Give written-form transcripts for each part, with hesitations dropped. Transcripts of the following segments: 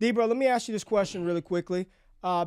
DBro, let me ask you this question really quickly.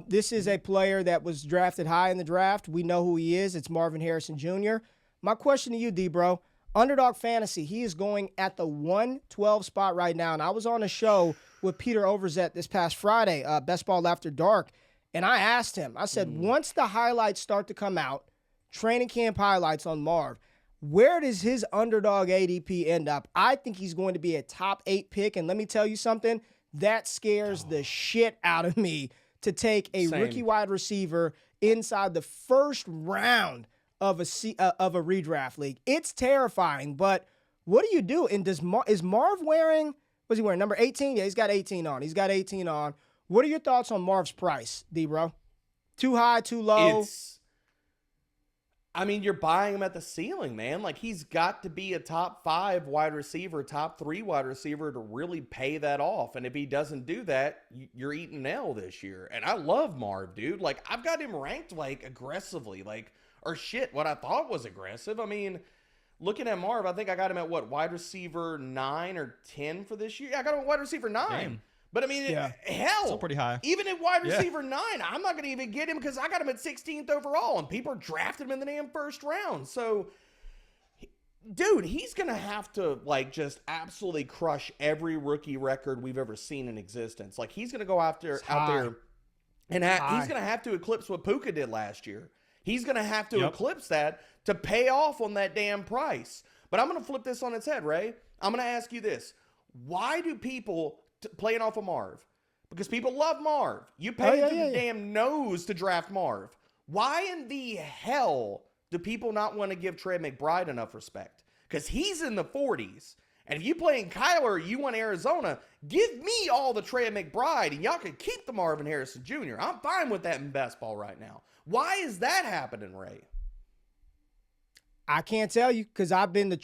This is a player that was drafted high in the draft. We know who he is. It's Marvin Harrison Jr. My question to you, DBro, Underdog Fantasy, he is going at the 112 spot right now. And I was on a show with Peter Overzet this past Friday, Best Ball After Dark, and I asked him, I said, once the highlights start to come out, training camp highlights on Marv, where does his Underdog ADP end up? I think he's going to be a top 8 pick, and let me tell you something, that scares the shit out of me to take a rookie wide receiver inside the first round of a redraft league. It's terrifying, but what do you do? And is Marv wearing, what's he wearing, number 18? Yeah, he's got 18 on. He's got 18 on. What are your thoughts on Marv's price, D-Bro? Too high, too low? I mean, you're buying him at the ceiling, man. Like, he's got to be a top 5 wide receiver, top 3 wide receiver to really pay that off. And if he doesn't do that, you're eating an L this year. And I love Marv, dude. Like, I've got him ranked, like, aggressively. Like, or shit, what I thought was aggressive. I mean, looking at Marv, I think I got him at, what, wide receiver 9 or 10 for this year? Yeah, I got him at wide receiver 9. Damn. But, I mean, hell, still pretty high. Even at wide receiver 9, I'm not going to even get him because I got him at 16th overall, and people drafted him in the damn first round. So, dude, he's going to have to, like, just absolutely crush every rookie record we've ever seen in existence. Like, he's going to go out there, and he's going to have to eclipse what Puka did last year. He's going to have to eclipse that to pay off on that damn price. But I'm going to flip this on its head, Ray. I'm going to ask you this. Why do people playing off of Marv? Because people love Marv. You pay through the damn nose to draft Marv. Why in the hell do people not want to give Trey McBride enough respect? Because he's in the 40s. And if you playing Kyler, you want Arizona, give me all the Trey McBride, and y'all can keep the Marvin Harrison Jr. I'm fine with that in best ball right now. Why is that happening, Ray? I can't tell you because I have been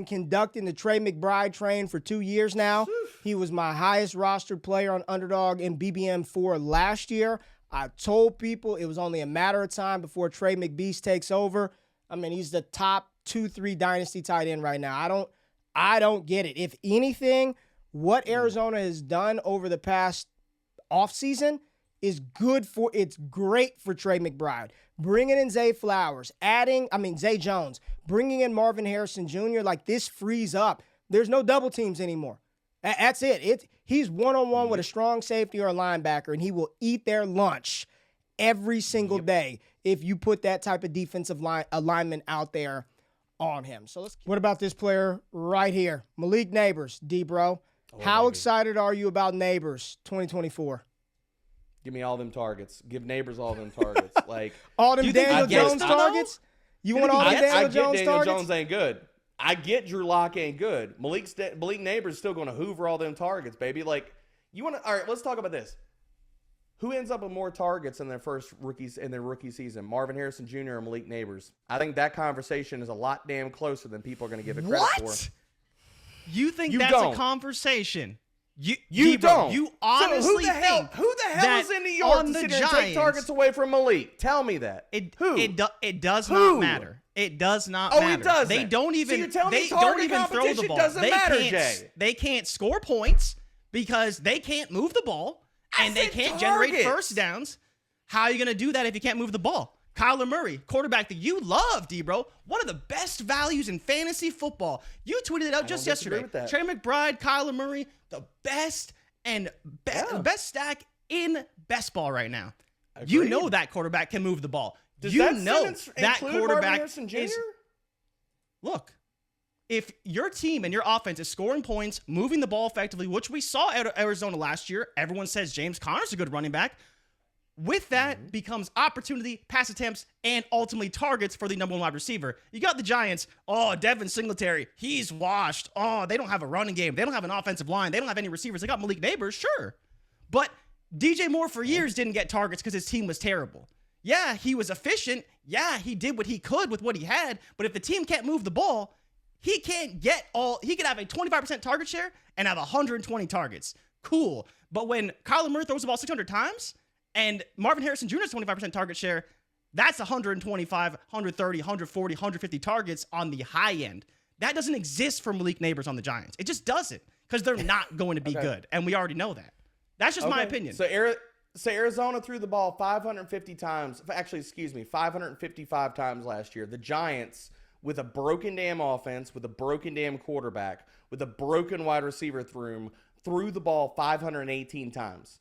conducting the Trey McBride train for 2 years now. He was my highest rostered player on Underdog in BBM4 last year. I told people it was only a matter of time before Trey McBeast takes over. I mean, he's the top 2-3 dynasty tight end right now. I don't get it. If anything, what Arizona has done over the past offseason is it's great for Trey McBride. Bringing in Zay Jones, bringing in Marvin Harrison Jr., like this frees up. There's no double teams anymore. That's it. He's one-on-one with a strong safety or a linebacker, and he will eat their lunch every single day if you put that type of defensive alignment out there on him. So what about this player right here? Malik Nabers, D-Bro. How excited are you about Nabers 2024? Give me all them targets. Give Nabers all them targets. Like all them Daniel Jones targets? You want all the Daniel Jones targets? Daniel Jones ain't good. I get Drew Lock ain't good. Malik Nabers still going to hoover all them targets, baby. Like, you want to? All right, let's talk about this. Who ends up with more targets in their rookie season? Marvin Harrison Jr. or Malik Nabers? I think that conversation is a lot damn closer than people are going to give it credit for. You think that's a conversation? You don't. You honestly think who the hell is in New York to sit there and take targets away from Malik? Tell me that. It does not matter. It does not matter. Oh, it does. They don't even. So they don't even throw the ball. Doesn't matter, Jay. They can't score points because they can't move the ball and they can't generate first downs. How are you going to do that if you can't move the ball? Kyler Murray, quarterback that you love, D-Bro, one of the best values in fantasy football. You tweeted it out just yesterday. Trey McBride, Kyler Murray, the best and best stack in best ball right now. Agreed. You know that quarterback can move the ball. Does you that know that quarterback is. Look, if your team and your offense is scoring points, moving the ball effectively, which we saw at Arizona last year, everyone says James Conner's a good running back. With that becomes opportunity, pass attempts, and ultimately targets for the number one wide receiver. You got the Giants. Oh, Devin Singletary, he's washed. Oh, they don't have a running game. They don't have an offensive line. They don't have any receivers. They got Malik Nabers, sure. But DJ Moore for years didn't get targets because his team was terrible. Yeah, he was efficient. Yeah, he did what he could with what he had. But if the team can't move the ball, he can't get all. He could have a 25% target share and have 120 targets. Cool. But when Kyler Murray throws the ball 600 times, and Marvin Harrison Jr.'s 25% target share, that's 125, 130, 140, 150 targets on the high end. That doesn't exist for Malik Nabers on the Giants. It just doesn't. because they're not going to be good, and we already know that. That's just my opinion. So Arizona threw the ball 550 times. Actually, excuse me, 555 times last year. The Giants, with a broken damn offense, with a broken damn quarterback, with a broken wide receiver room, threw the ball 518 times.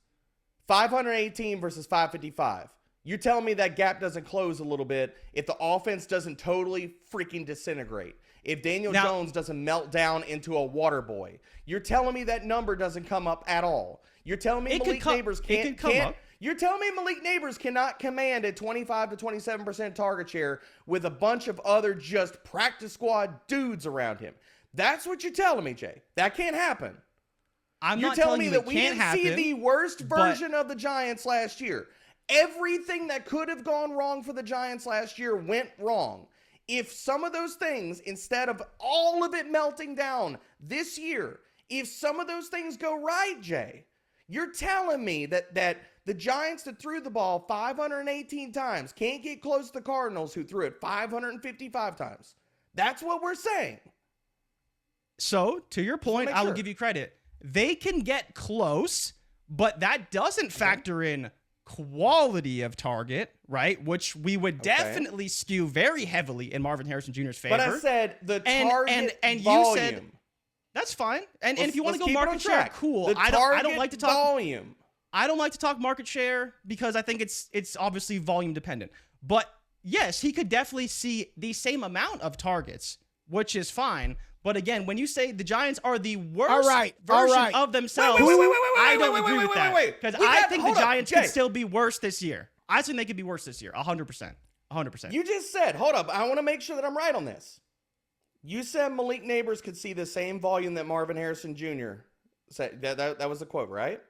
518 versus 555. You're telling me that gap doesn't close a little bit if the offense doesn't totally freaking disintegrate. If Daniel Jones doesn't melt down into a water boy. You're telling me that number doesn't come up at all. You're telling me Malik Nabers can't. You're telling me Malik Nabers cannot command a 25 to 27% target share with a bunch of other just practice squad dudes around him. That's what you're telling me, Jay. That can't happen. You're telling me that we didn't see the worst version of the Giants last year. Everything that could have gone wrong for the Giants last year went wrong. If some of those things, instead of all of it melting down this year, if some of those things go right, Jay, you're telling me that the Giants that threw the ball 518 times can't get close to the Cardinals who threw it 555 times. That's what we're saying. So, to your point, I will give you credit. They can get close, but that doesn't factor in quality of target, right? Which we would definitely skew very heavily in Marvin Harrison Jr.'s favor. But I said the target and volume. You said that's fine. And if you want to go market share, cool. I don't like to talk volume. I don't like to talk market share because I think it's obviously volume dependent. But yes, he could definitely see the same amount of targets, which is fine. But again, when you say the Giants are the worst version of themselves, I don't agree with that. Because I think the Giants can still be worse this year. I think they could be worse this year, 100%. 100%. You just said, hold up, I want to make sure that I'm right on this. You said Malik Nabers could see the same volume that Marvin Harrison Jr. said. That was the quote, right?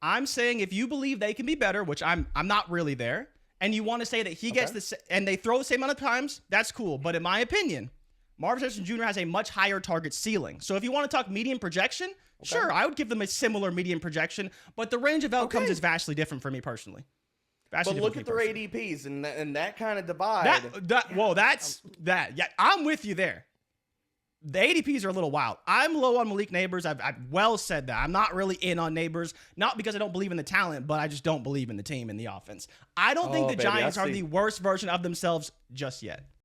I'm saying if you believe they can be better, which I'm not really there, and you want to say that he gets this and they throw the same amount of times, that's cool. But in my opinion, Marvin Harrison Jr. has a much higher target ceiling. So if you want to talk median projection, sure, I would give them a similar median projection, but the range of outcomes is vastly different for me personally. But look at their ADPs and that kind of divide. Yeah, I'm with you there. The ADPs are a little wild. I'm low on Malik Nabers. I've well said that. I'm not really in on Nabers, not because I don't believe in the talent, but I just don't believe in the team and the offense. I don't think the Giants are the worst version of themselves just yet.